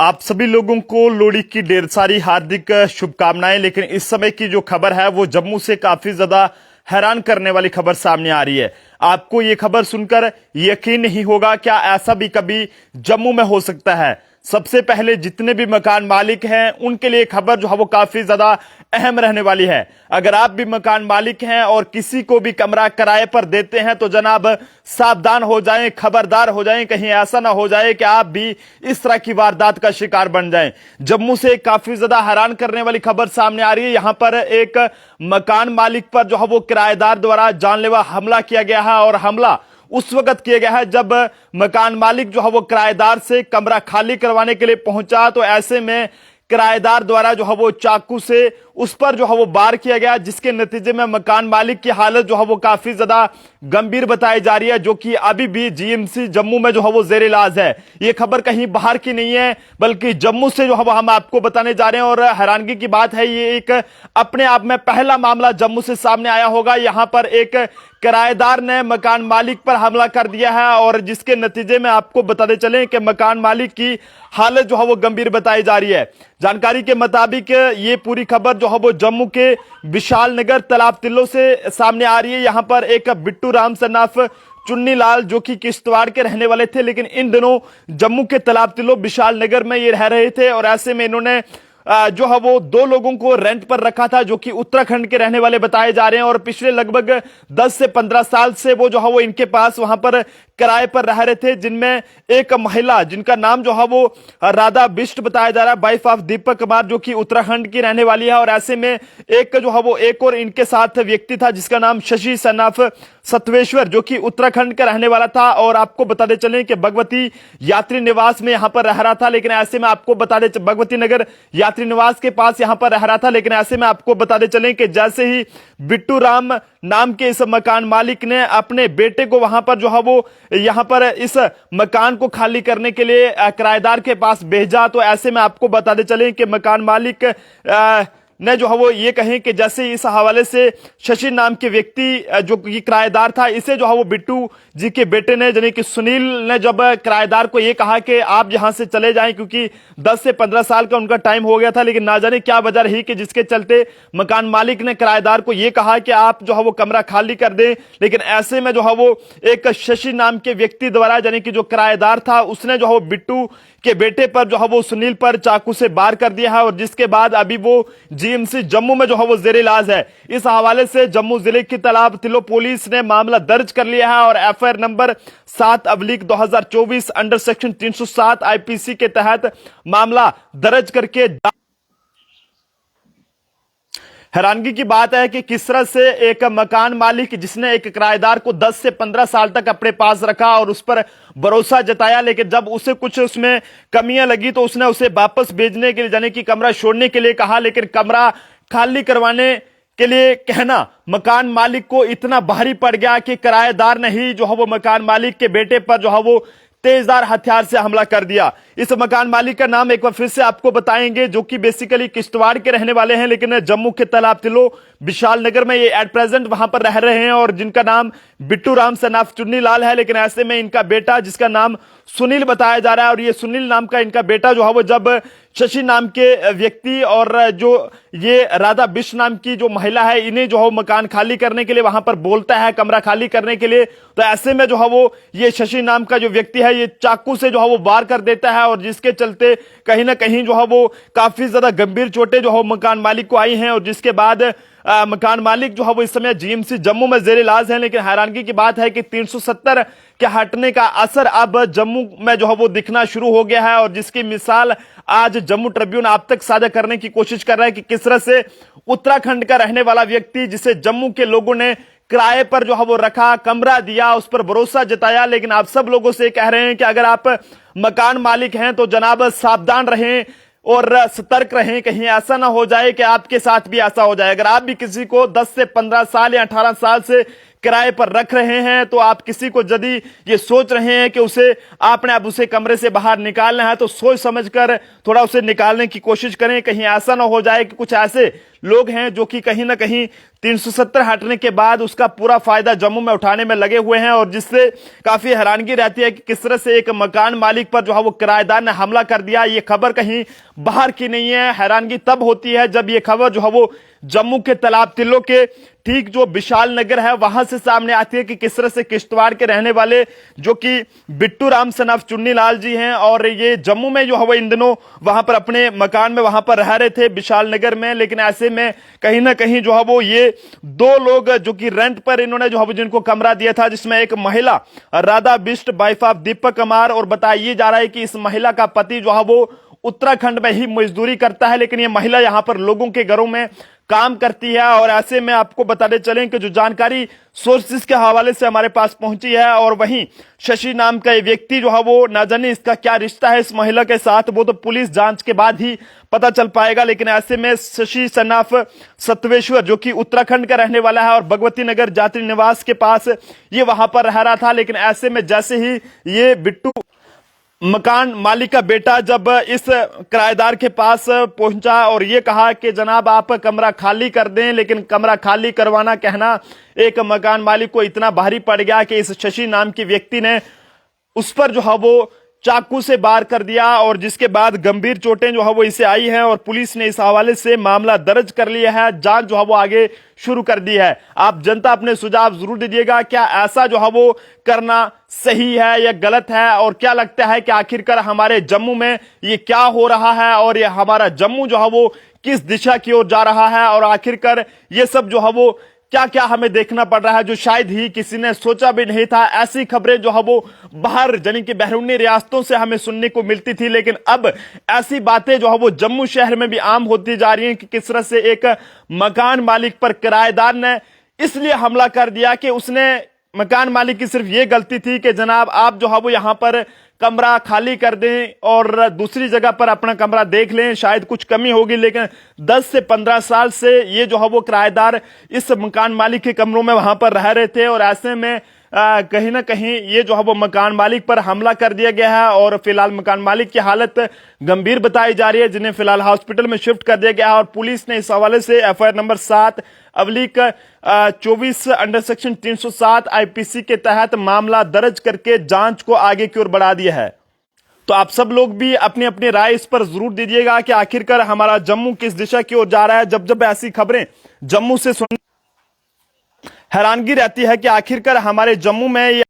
आप सभी लोगों को लोहड़ी की ढेर सारी हार्दिक शुभकामनाएं। लेकिन इस समय की जो खबर है वो जम्मू से काफी ज्यादा हैरान करने वाली खबर सामने आ रही है। आपको ये खबर सुनकर यकीन नहीं होगा, क्या ऐसा भी कभी जम्मू में हो सकता है। सबसे पहले जितने भी मकान मालिक हैं उनके लिए खबर जो है वो काफी ज्यादा अहम रहने वाली है। अगर आप भी मकान मालिक हैं और किसी को भी कमरा किराए पर देते हैं तो जनाब सावधान हो जाएं, खबरदार हो जाएं, कहीं ऐसा ना हो जाए कि आप भी इस तरह की वारदात का शिकार बन जाएं। जम्मू से काफी ज्यादा हैरान करने वाली खबर सामने आ रही है। यहां पर एक मकान मालिक पर जो है वो किराएदार द्वारा जानलेवा हमला किया गया है और हमला उस वक्त किया गया है जब मकान मालिक जो है वो किराएदार से कमरा खाली करवाने के लिए पहुंचा। तो ऐसे में किराएदार द्वारा जो है वो चाकू से उस पर जो है वो वार किया गया, जिसके नतीजे में मकान मालिक की हालत जो है वो काफी ज्यादा गंभीर बताई जा रही है, जो कि अभी भी जीएमसी जम्मू में जो है वो जेर इलाज है। ये खबर कहीं बाहर की नहीं है बल्कि जम्मू से जो है वो हम आपको बताने जा रहे हैं। और हैरानगी की बात है, ये एक अपने आप में पहला मामला जम्मू से सामने आया होगा। यहां पर एक किराएदार ने मकान मालिक पर हमला कर दिया है और जिसके नतीजे में आपको बताते चलें कि मकान मालिक की हालत जो है वो गंभीर बताई जा रही है। जानकारी के मुताबिक ये पूरी खबर जो है वो जम्मू के विशाल नगर तालाब तिल्लो से सामने आ रही है। यहां पर एक बिट्टू राम सन्नाफ चुन्नी लाल जो कि किश्तवाड़ के रहने वाले थे, लेकिन इन दिनों जम्मू के तालाब तिल्लो विशाल नगर में ये रह रहे थे और ऐसे में इन्होंने जो है वो दो लोगों को रेंट पर रखा था जो कि उत्तराखंड के रहने वाले बताए जा रहे हैं। और पिछले लगभग 10 से 15 साल से वो जो है वो इनके पास वहां पर किराए पर रह रहे थे, जिनमें एक महिला जिनका नाम जो है वो राधा बिष्ट बताया जा रहा है, वाइफ ऑफ दीपक कुमार, जो कि उत्तराखंड की रहने वाली है। और ऐसे में एक जो है वो एक और इनके साथ व्यक्ति था जिसका नाम शशि सन्नाफ सतवेश्वर, जो कि उत्तराखंड का रहने वाला था। और आपको बताते चलें कि भगवती यात्री निवास में यहां पर रह रहा था। लेकिन ऐसे में आपको बताते भगवती नगर यात्री निवास के पास यहां पर रह रहा था। लेकिन ऐसे में आपको बताते चलें कि जैसे ही बिट्टू राम नाम के इस मकान मालिक ने अपने बेटे को वहां पर जो है वो यहां पर इस मकान को खाली करने के लिए किराएदार के पास भेजा, तो ऐसे में आपको बताते चलें कि मकान मालिक ने जो है वो ये कहें कि जैसे इस हवाले से शशि नाम के व्यक्ति जो कि किराएदार था, इसे जो है वो बिट्टू जी के बेटे ने यानी कि सुनील ने जब किराएदार को ये कहा कि आप यहां से चले जाएं, क्योंकि 10 से 15 साल का उनका टाइम हो गया था, लेकिन ना जाने क्या वजह रही कि जिसके चलते मकान मालिक ने किराएदार को ये कहा कि आप जो है वो कमरा खाली कर दें। लेकिन ऐसे में जो है वो एक शशि नाम के व्यक्ति द्वारा यानी कि जो किराएदार था उसने जो है वो बिट्टू के बेटे पर जो है वो सुनील पर चाकू से वार कर दिया है और जिसके बाद अभी वो जीएमसी जम्मू में जो है वो जेर इलाज है। इस हवाले से जम्मू जिले की तालाब तिल्लो पुलिस ने मामला दर्ज कर लिया है और FIR number 7/2024 under section 307 IPC के तहत मामला दर्ज करके हैरानगी की बात है कि किस तरह से एक मकान मालिक जिसने एक किराएदार को 10 से 15 साल तक अपने पास रखा और उस पर भरोसा जताया, लेकिन जब उसे कुछ उसमें कमियां लगी तो उसने उसे वापस भेजने के लिए यानी कि कमरा छोड़ने के लिए कहा, लेकिन कमरा खाली करवाने के लिए कहना मकान मालिक को इतना भारी पड़ गया कि किराएदार ने ही जो है वो मकान मालिक के बेटे पर जो है वो तेजधार हथियार से हमला कर दिया। इस मकान मालिक का नाम एक बार फिर से आपको बताएंगे, जो कि बेसिकली किश्तवाड़ के रहने वाले हैं, लेकिन जम्मू के तालाब तिल्लो विशाल नगर में ये एट प्रेजेंट वहां पर रह रहे हैं और जिनका नाम बिट्टू राम सन्नाफ चुन्नी लाल है। लेकिन ऐसे में इनका बेटा जिसका नाम सुनील बताया जा रहा है और ये सुनील नाम का इनका बेटा जो है वो जब शशि नाम के व्यक्ति और जो ये राधा बिष्ट नाम की जो महिला है इन्हें जो है मकान खाली करने के लिए वहां पर बोलता है कमरा खाली करने के लिए, तो ऐसे में जो है वो ये शशि नाम का जो व्यक्ति है ये चाकू से जो है वो वार कर देता है और जिसके चलते कहीं ना कहीं जो है वो काफी ज्यादा गंभीर चोटें जो है मकान मालिक को आई हैं और जिसके बाद मकान मालिक जो है वो इस समय जीएमसी जम्मू में जेर इलाज है। लेकिन हैरानगी की बात है कि 370 के हटने का असर अब जम्मू में जो है वो दिखना शुरू हो गया है और जिसकी मिसाल आज जम्मू ट्रिब्यून आप तक साझा करने की कोशिश कर रहा है कि किस तरह से उत्तराखंड का रहने वाला व्यक्ति जिसे जम्मू के लोगों ने किराए पर जो है वो रखा, कमरा दिया, उस पर भरोसा जताया। लेकिन आप सब लोगों से कह रहे हैं कि अगर आप मकान मालिक हैं तो जनाब सावधान रहें और सतर्क रहें, कहीं ऐसा ना हो जाए कि आपके साथ भी ऐसा हो जाए। अगर आप भी किसी को 10 से 15 साल या 18 साल से किराए पर रख रहे हैं, तो आप किसी को यदि ये सोच रहे हैं कि उसे आपने अब उसे कमरे से बाहर निकालना है, तो सोच समझकर थोड़ा उसे निकालने की कोशिश करें। कहीं ऐसा ना हो जाए कि कुछ ऐसे लोग हैं जो कि कहीं ना कहीं 370 हटने के बाद उसका पूरा फायदा जम्मू में उठाने में लगे हुए हैं, और जिससे काफी हैरानगी रहती है कि किस तरह से एक मकान मालिक पर जो है वो किराएदार ने हमला कर दिया। ये खबर कहीं बाहर की नहीं है। हैरानगी तब होती है जब ये खबर जो है वो जम्मू के तालाब तिल्लो के ठीक जो विशाल नगर है वहां से सामने आती है कि किस तरह से किश्तवाड़ के रहने वाले जो कि बिट्टू राम सनफ चुन्नी लाल जी हैं, और ये जम्मू में जो है वो इन दिनों वहां पर अपने मकान में वहां पर रह रहे थे विशाल नगर में। लेकिन ऐसे में कहीं ना कहीं जो है वो ये दो लोग जो कि रेंट पर इन्होंने जो है वो जिनको कमरा दिया था, जिसमें एक महिला राधा बिष्ट वाइफ ऑफ दीपक कुमार, और बताया जा रहा है कि इस महिला का पति जो है वो उत्तराखंड में ही मजदूरी करता है, लेकिन ये महिला यहां पर लोगों के घरों में काम करती है। और ऐसे में आपको बताते चलें कि जो जानकारी सोर्सेस के हवाले से हमारे पास पहुंची है, और वहीं शशि नाम का ये व्यक्ति जो है वो ना जाने इसका क्या रिश्ता है इस महिला के साथ, वो तो पुलिस जांच के बाद ही पता चल पाएगा। लेकिन ऐसे में शशि सनाफ सतवेश्वर जो कि उत्तराखंड का रहने वाला है और भगवती नगर यात्री निवास के पास ये वहां पर रह रहा था। लेकिन ऐसे में जैसे ही ये बिट्टू मकान मालिक का बेटा जब इस किराएदार के पास पहुंचा और ये कहा कि जनाब आप कमरा खाली कर दें, लेकिन कमरा खाली करवाना कहना एक मकान मालिक को इतना भारी पड़ गया कि इस शशि नाम की व्यक्ति ने उस पर जो है वो चाकू से वार कर दिया, और जिसके बाद गंभीर चोटें जो है वो इसे आई हैं, और पुलिस ने इस हवाले से मामला दर्ज कर लिया है। जांच जो है वो आगे शुरू कर दी है। आप जनता अपने सुझाव जरूर दीजिएगा, क्या ऐसा जो है वो करना सही है या गलत है, और क्या लगता है कि आखिरकार हमारे जम्मू में ये क्या हो रहा है, और ये हमारा जम्मू जो है वो किस दिशा की ओर जा रहा है, और आखिरकार ये सब जो है वो क्या क्या हमें देखना पड़ रहा है जो शायद ही किसी ने सोचा भी नहीं था। ऐसी खबरें जो है वो बाहर यानी कि बैरूनी रियासतों से हमें सुनने को मिलती थी, लेकिन अब ऐसी बातें जो है वो जम्मू शहर में भी आम होती जा रही हैं कि किस तरह से एक मकान मालिक पर किराएदार ने इसलिए हमला कर दिया कि उसने मकान मालिक की सिर्फ ये गलती थी कि जनाब आप जो है वो यहां पर कमरा खाली कर दें और दूसरी जगह पर अपना कमरा देख लें, शायद कुछ कमी होगी। लेकिन 10 से 15 साल से ये जो है वो किराएदार इस मकान मालिक के कमरों में वहां पर रह रहे थे, और ऐसे में कहीं ना कहीं ये जो है वो मकान मालिक पर हमला कर दिया गया है, और फिलहाल मकान मालिक की हालत गंभीर बताई जा रही है, जिन्हें फिलहाल हॉस्पिटल में शिफ्ट कर दिया गया है। और पुलिस ने इस हवाले से FIR number 7 अवलिक 24 under section 307 IPC के तहत मामला दर्ज करके जांच को आगे की ओर बढ़ा दिया है। तो आप सब लोग भी अपनी अपनी राय इस पर जरूर दीजिएगा कि आखिरकार हमारा जम्मू किस दिशा की ओर जा रहा है। जब जब ऐसी खबरें जम्मू से सुन हैरानगी रहती है कि आखिरकार हमारे जम्मू में